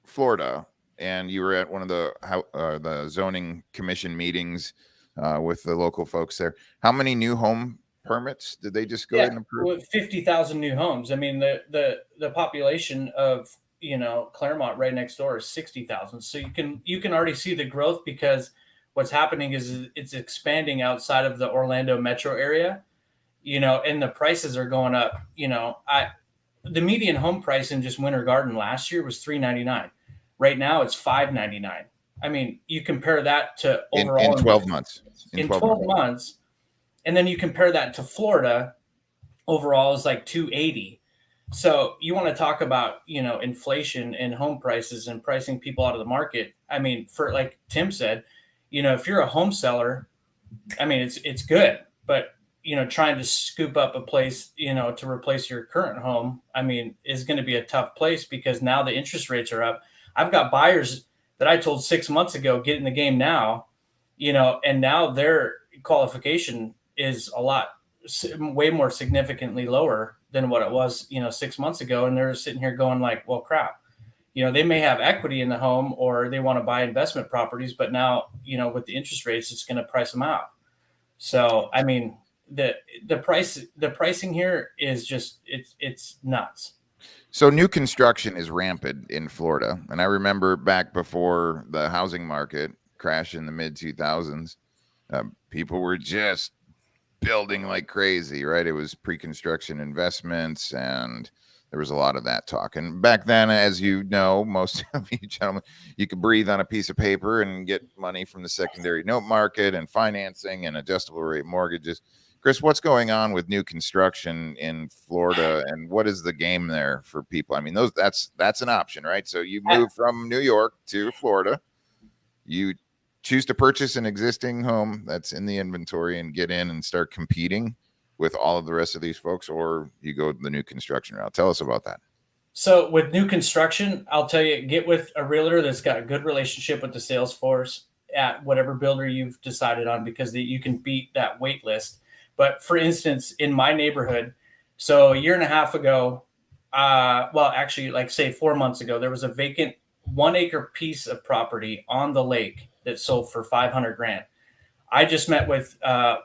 Florida, and you were at one of the zoning commission meetings with the local folks there. How many new home permits did they just go ahead and approve? 50,000 new homes. I mean, the population of Claremont right next door is 60,000. So you can already see the growth, because what's happening is it's expanding outside of the Orlando metro area, and the prices are going up. The median home price in just Winter Garden last year was $399. Right now it's $599. I mean, you compare that to overall in 12 months. In 12 months, and then you compare that to Florida, overall is like $280. So you want to talk about inflation in home prices and pricing people out of the market. I mean, for like Tim said, if you're a home seller, I mean it's good, but trying to scoop up a place, to replace your current home, I mean, is going to be a tough place, because now the interest rates are up. I've got buyers that I told 6 months ago, get in the game now, and now their qualification is way more significantly lower than what it was, 6 months ago. And they're sitting here going like, well, crap, they may have equity in the home, or they want to buy investment properties, but now, with the interest rates, it's going to price them out. So, I mean, the pricing here is just, it's nuts. So new construction is rampant in Florida. And I remember back before the housing market crashed in the mid 2000s, people were just building like crazy, right? It was pre-construction investments, and there was a lot of that talk. And back then, as you know, most of you gentlemen, you could breathe on a piece of paper and get money from the secondary note market and financing and adjustable rate mortgages. Chris, what's going on with new construction in Florida, and what is the game there for people? I mean, that's an option, right? So you move from New York to Florida, you choose to purchase an existing home that's in the inventory and get in and start competing with all of the rest of these folks, or you go the new construction route. Tell us about that. So with new construction, I'll tell you, get with a realtor that's got a good relationship with the sales force at whatever builder you've decided on, because you can beat that wait list. But for instance, in my neighborhood, so a year and a half ago, actually, like say 4 months ago, there was a vacant 1 acre piece of property on the lake that sold for $500,000. I just met with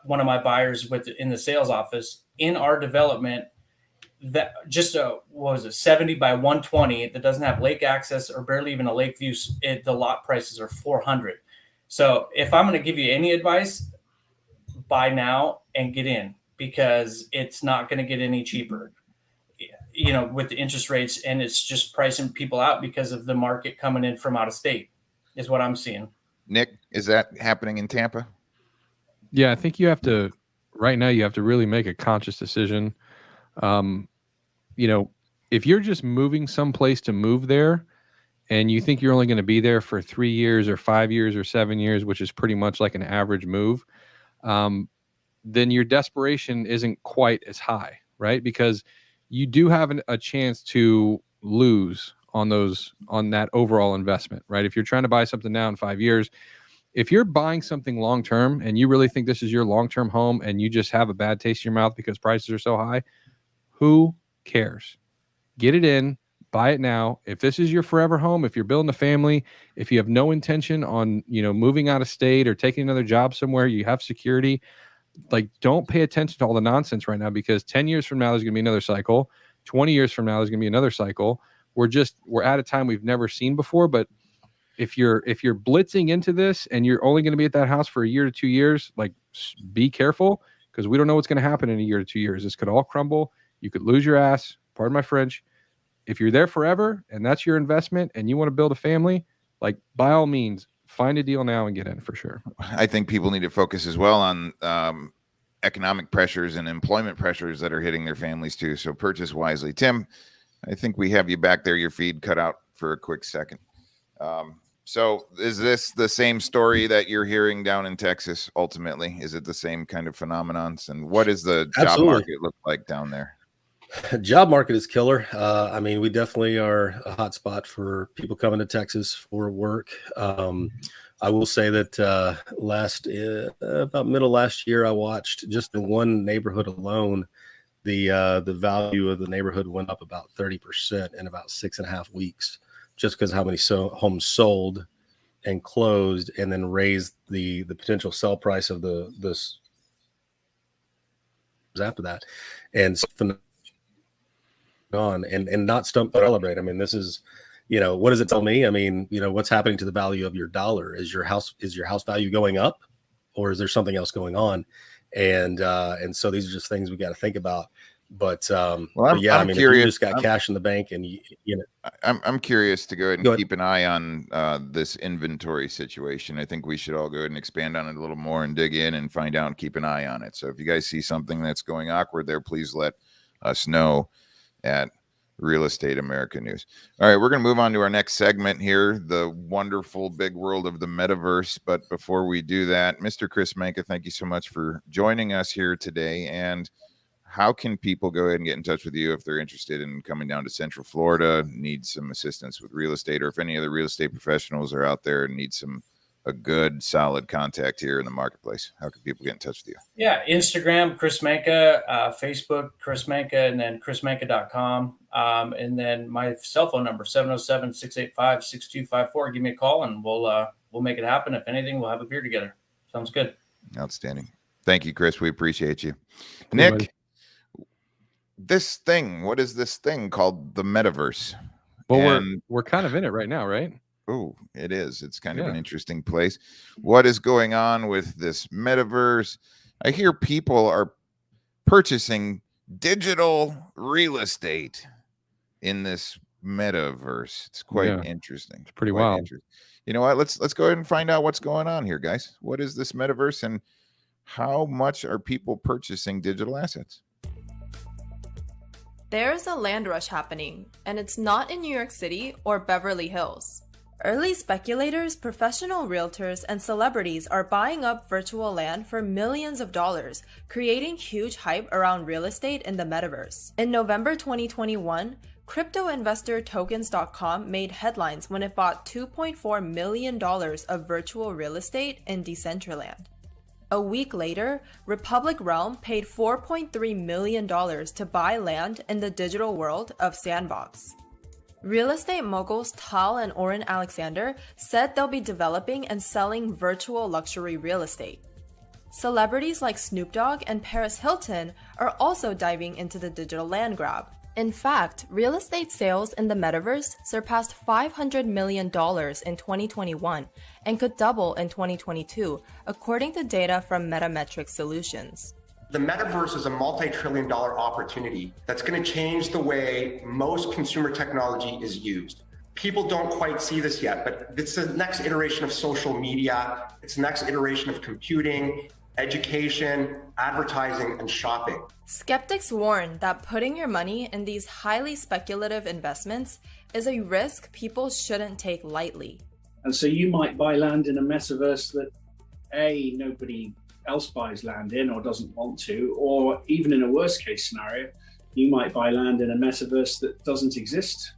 one of my buyers in the sales office in our development, that just what was it, 70 by 120 that doesn't have lake access or barely even a lake view. The lot prices are $400,000. So if I'm going to give you any advice, buy now and get in, because it's not going to get any cheaper, with the interest rates, and it's just pricing people out because of the market coming in from out of state is what I'm seeing. Nick, is that happening in Tampa? Yeah, I think right now you have to really make a conscious decision. If you're just moving someplace to move there, and you think you're only going to be there for 3 years or 5 years or 7 years, which is pretty much like an average move, then your desperation isn't quite as high, right? Because you do have a chance to lose on that overall investment, right? If you're trying to buy something now in 5 years, if you're buying something long-term and you really think this is your long-term home and you just have a bad taste in your mouth because prices are so high, who cares? Get it in, buy it now. If this is your forever home, if you're building a family, if you have no intention on, moving out of state or taking another job somewhere, you have security, like, don't pay attention to all the nonsense right now, because 10 years from now, there's going to be another cycle. 20 years from now, there's going to be another cycle. We're at a time we've never seen before. But if you're blitzing into this and you're only going to be at that house for a year to 2 years, like, be careful, because we don't know what's going to happen in a year to 2 years. This could all crumble. You could lose your ass. Pardon my French. If you're there forever and that's your investment and you want to build a family, like by all means, find a deal now and get in for sure. I think people need to focus as well on economic pressures and employment pressures that are hitting their families too. So purchase wisely. Tim, I think we have you back there. Your feed cut out for a quick second. So is this the same story that you're hearing down in Texas? Ultimately, is it the same kind of phenomenons? And what does the job market look like down there? Job market is killer. I mean, we definitely are a hot spot for people coming to Texas for work. I will say that about middle last year, I watched just in one neighborhood alone, the value of the neighborhood went up about 30% in about 6.5 weeks, just because how many homes sold and closed, and then raised the potential sell price of this after that, and on and not stump celebrate. I mean, this is, what does it tell me? I mean, what's happening to the value of your dollar? Is your house value going up, or is there something else going on? And so these are just things we got to think about. But I'm yeah, I mean, curious. If you just got cash in the bank, and I'm curious to go ahead and keep an eye on this inventory situation. I think we should all go ahead and expand on it a little more and dig in and find out and keep an eye on it. So if you guys see something that's going awkward there, please let us know at Real Estate America News. All right, we're going to move on to our next segment here, the wonderful big world of the metaverse. But before we do that, Mr. Chris Manka, thank you so much for joining us here today. And how can people go ahead and get in touch with you if they're interested in coming down to Central Florida, need some assistance with real estate, or if any other real estate professionals are out there and need a good, solid contact here in the marketplace? How can people get in touch with you? Yeah, Instagram, Chris Manka, Facebook, Chris Manka, and then chrismanka.com. And then my cell phone number, 707-685-6254. Give me a call and we'll make it happen. If anything, we'll have a beer together. Sounds good. Outstanding. Thank you, Chris. We appreciate you. Nick, what is this thing called the metaverse? Well, we're kind of in it right now, right? Oh, it is. It's kind of an interesting place. What is going on with this metaverse? I hear people are purchasing digital real estate in this metaverse. It's quite interesting. It's pretty wild. You know what? Let's go ahead and find out what's going on here, guys. What is this metaverse, and how much are people purchasing digital assets? There's a land rush happening, and it's not in New York City or Beverly Hills. Early speculators, professional realtors, and celebrities are buying up virtual land for millions of dollars, creating huge hype around real estate in the metaverse. In November 2021, crypto investor Tokens.com made headlines when it bought $2.4 million of virtual real estate in Decentraland. A week later, Republic Realm paid $4.3 million to buy land in the digital world of Sandbox. Real estate moguls Tal and Oren Alexander said they'll be developing and selling virtual luxury real estate. Celebrities like Snoop Dogg and Paris Hilton are also diving into the digital land grab. In fact, real estate sales in the metaverse surpassed $500 million in 2021 and could double in 2022, according to data from Metametric Solutions. The metaverse is a multi-trillion-dollar opportunity that's going to change the way most consumer technology is used. People don't quite see this yet, but it's the next iteration of social media. It's the next iteration of computing, education, advertising, and shopping. Skeptics warn that putting your money in these highly speculative investments is a risk people shouldn't take lightly. And so you might buy land in a metaverse that nobody else buys land in or doesn't want to, or even in a worst case scenario, you might buy land in a metaverse that doesn't exist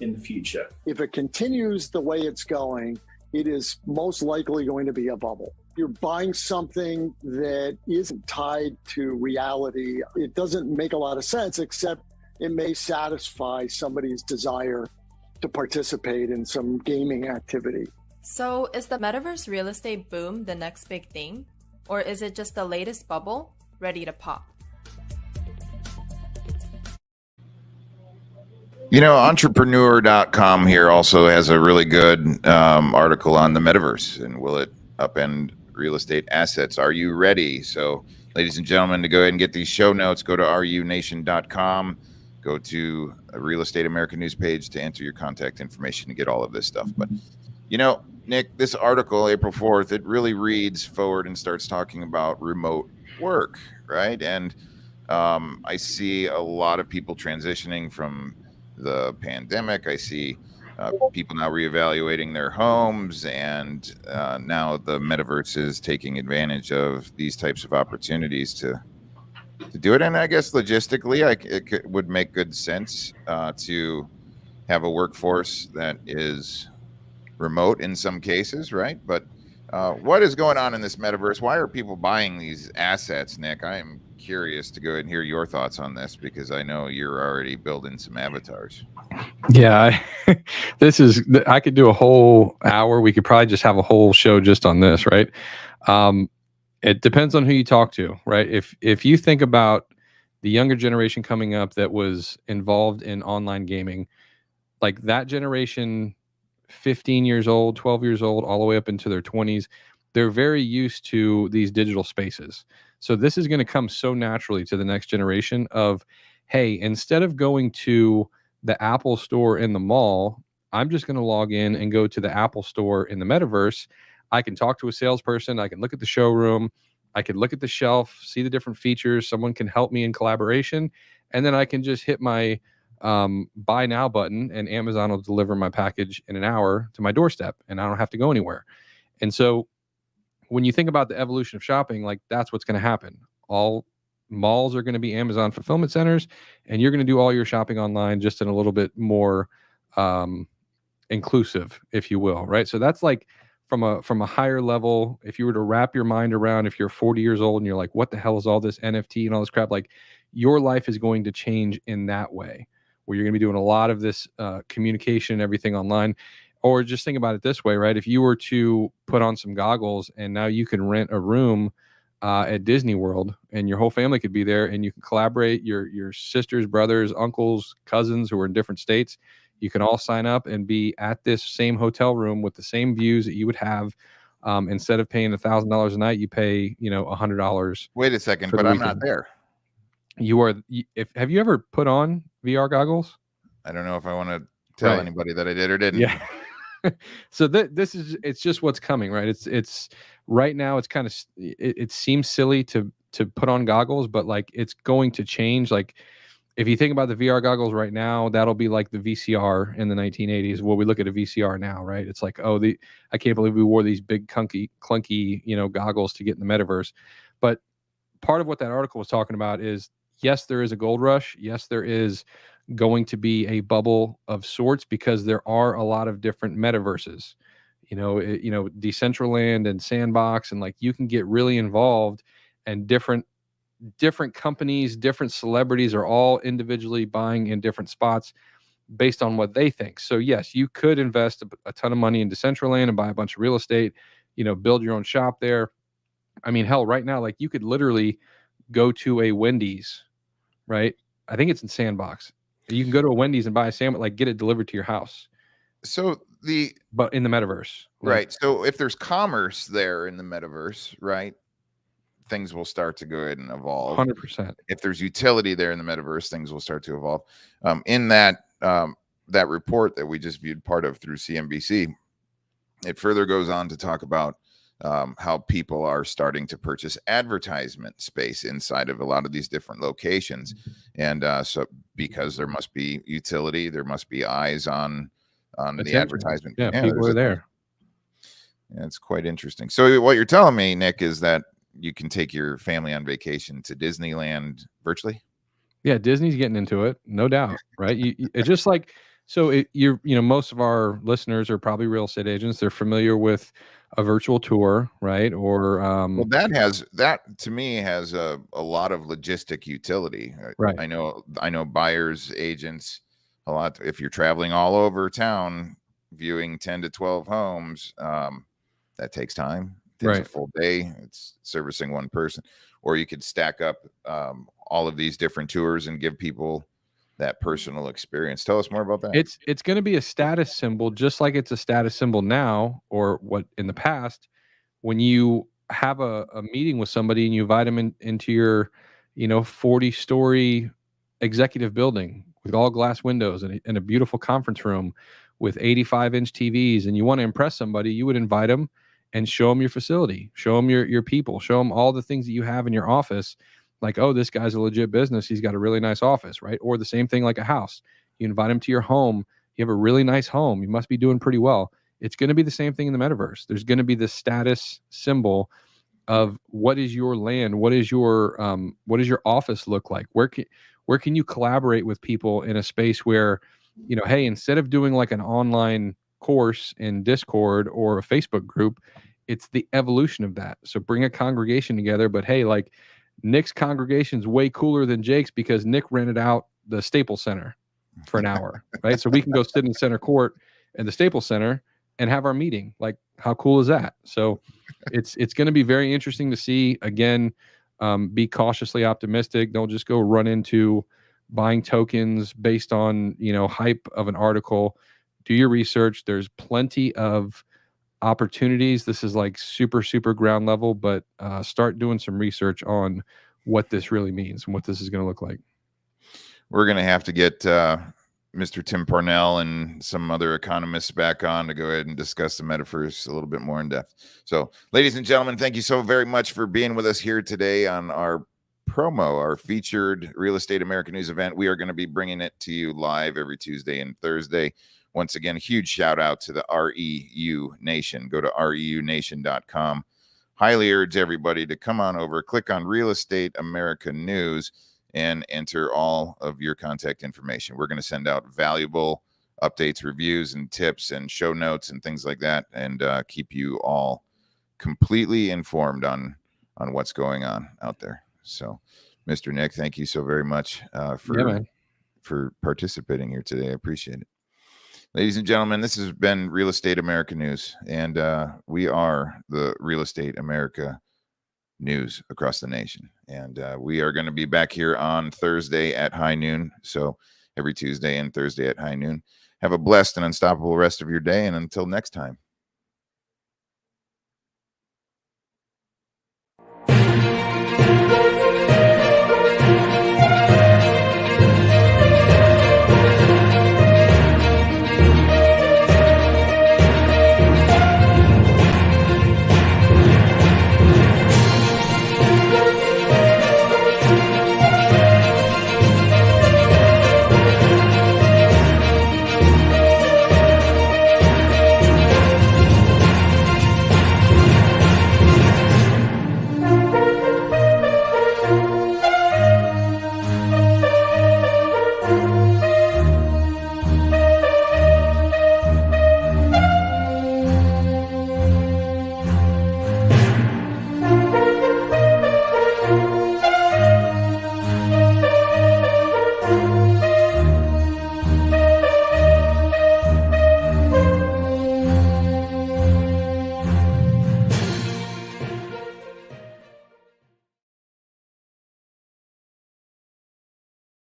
in the future. If it continues the way it's going, it is most likely going to be a bubble. You're buying something that isn't tied to reality. It doesn't make a lot of sense, except it may satisfy somebody's desire to participate in some gaming activity. So is the metaverse real estate boom the next big thing? Or is it just the latest bubble ready to pop? You know, entrepreneur.com here also has a really good article on the metaverse and will it upend real estate assets. Are you ready? So, ladies and gentlemen, to go ahead and get these show notes, go to REUNation.com, go to a Real Estate America News page to enter your contact information to get all of this stuff. But You know, Nick, this article, April 4th, it really reads forward and starts talking about remote work, right? And I see a lot of people transitioning from the pandemic. I see people now reevaluating their homes, and now the metaverse is taking advantage of these types of opportunities to do it. And I guess logistically, would make good sense to have a workforce that is remote in some cases, right? But what is going on in this metaverse? Why are people buying these assets, Nick? I am curious to go ahead and hear your thoughts on this, because I know you're already building some avatars. Yeah, I could do a whole hour. We could probably just have a whole show just on this, right? It depends on who you talk to, right? If you think about the younger generation coming up that was involved in online gaming, like that generation, 15 years old, 12 years old, all the way up into their 20s, they're very used to these digital spaces. So this is going to come so naturally to the next generation of, hey, instead of going to the Apple store in the mall, I'm just going to log in and go to the Apple store in the metaverse. I can talk to a salesperson. I can look at the showroom. I can look at the shelf, see the different features. Someone can help me in collaboration. And then I can just hit my buy now button, and Amazon will deliver my package in an hour to my doorstep, and I don't have to go anywhere. And so when you think about the evolution of shopping, like that's what's going to happen. All malls are going to be Amazon fulfillment centers, and you're going to do all your shopping online, just in a little bit more inclusive, if you will, right? So that's like from a higher level. If you were to wrap your mind around, if you're 40 years old and you're like, what the hell is all this NFT and all this crap? Like, your life is going to change in that way, where you're going to be doing a lot of this communication and everything online. Or just think about it this way, right? If you were to put on some goggles and now you can rent a room at Disney World, and your whole family could be there, and you can collaborate, your sisters, brothers, uncles, cousins who are in different states, you can all sign up and be at this same hotel room with the same views that you would have. Instead of paying $1,000 a night, you pay, $100. Wait a second, but I'm not there. Have you ever put on VR goggles? I don't know if I want to tell anybody that I did or didn't. Yeah. So it's just what's coming, right? It's right now, it's kind of, it seems silly to put on goggles, but like it's going to change. Like, if you think about the VR goggles right now, that'll be like the VCR in the 1980s. Well, we look at a VCR now, right? It's like, I can't believe we wore these big clunky, goggles to get in the metaverse. But part of what that article was talking about is, yes, there is a gold rush. Yes, there is going to be a bubble of sorts, because there are a lot of different metaverses, Decentraland and Sandbox, and like you can get really involved, and different companies, different celebrities are all individually buying in different spots based on what they think. So yes, you could invest a ton of money in Decentraland and buy a bunch of real estate, build your own shop there. I mean, hell, right now, like you could literally go to a Wendy's, right? I think it's in Sandbox. You can go to a Wendy's and buy a sandwich, like get it delivered to your house. But in the metaverse, right? So if there's commerce there in the metaverse, right, things will start to go ahead and evolve. 100%. If there's utility there in the metaverse, things will start to evolve. In that report that we just viewed part of through CNBC, it further goes on to talk about how people are starting to purchase advertisement space inside of a lot of these different locations. And so because there must be utility, there must be eyes on the advertisement. Yeah, people are there. Yeah, it's quite interesting. So what you're telling me, Nick, is that you can take your family on vacation to Disneyland virtually? Yeah, Disney's getting into it, no doubt, right? It's just like, so most of our listeners are probably real estate agents. They're familiar with a virtual tour, right? Or well, that to me has a lot of logistic utility. Right. I know buyers, agents, a lot. If you're traveling all over town, viewing 10 to 12 homes, that takes time. It's a full day. It's servicing one person. Or you could stack up all of these different tours and give people that personal experience. Tell us more about that. It's going to be a status symbol, just like it's a status symbol now, or what in the past, when you have a meeting with somebody and you invite them into your 40-story executive building with all glass windows and a beautiful conference room with 85-inch TVs and you want to impress somebody, you would invite them and show them your facility, show them your people, show them all the things that you have in your office. Like, oh, this guy's a legit business. He's got a really nice office, right? Or the same thing like a house. You invite him to your home. You have a really nice home. You must be doing pretty well. It's going to be the same thing in the metaverse. There's going to be this status symbol of what is your land, what is your office look like? Where can you collaborate with people in a space where, you know, hey, instead of doing like an online course in Discord or a Facebook group, it's the evolution of that. So bring a congregation together, but hey, like Nick's congregation is way cooler than Jake's because Nick rented out the Staples Center for an hour, right? So we can go sit in center court in the Staples Center and have our meeting. Like, how cool is that? So it's going to be very interesting to see. Again, be cautiously optimistic. Don't just go run into buying tokens based on, you know, hype of an article. Do your research. There's plenty of opportunities. This is like super, super ground level, but start doing some research on what this really means and what this is going to look like. We're going to have to get Mr. Tim Parnell and some other economists back on to go ahead and discuss the metaverse a little bit more in depth. So, ladies and gentlemen, thank you so very much for being with us here today on our promo, our featured Real Estate American News event. We are going to be bringing it to you live every Tuesday and Thursday. Once again, a huge shout out to the REUNation. Go to REUNation.com. Highly urge everybody to come on over, click on Real Estate America News, and enter all of your contact information. We're going to send out valuable updates, reviews, and tips and show notes and things like that, and keep you all completely informed on what's going on out there. So, Mr. Nick, thank you so very much for participating here today. I appreciate it. Ladies and gentlemen, this has been Real Estate America News, and we are the Real Estate America News across the nation. And we are going to be back here on Thursday at high noon. So every Tuesday and Thursday at high noon. Have a blessed and unstoppable rest of your day. And until next time.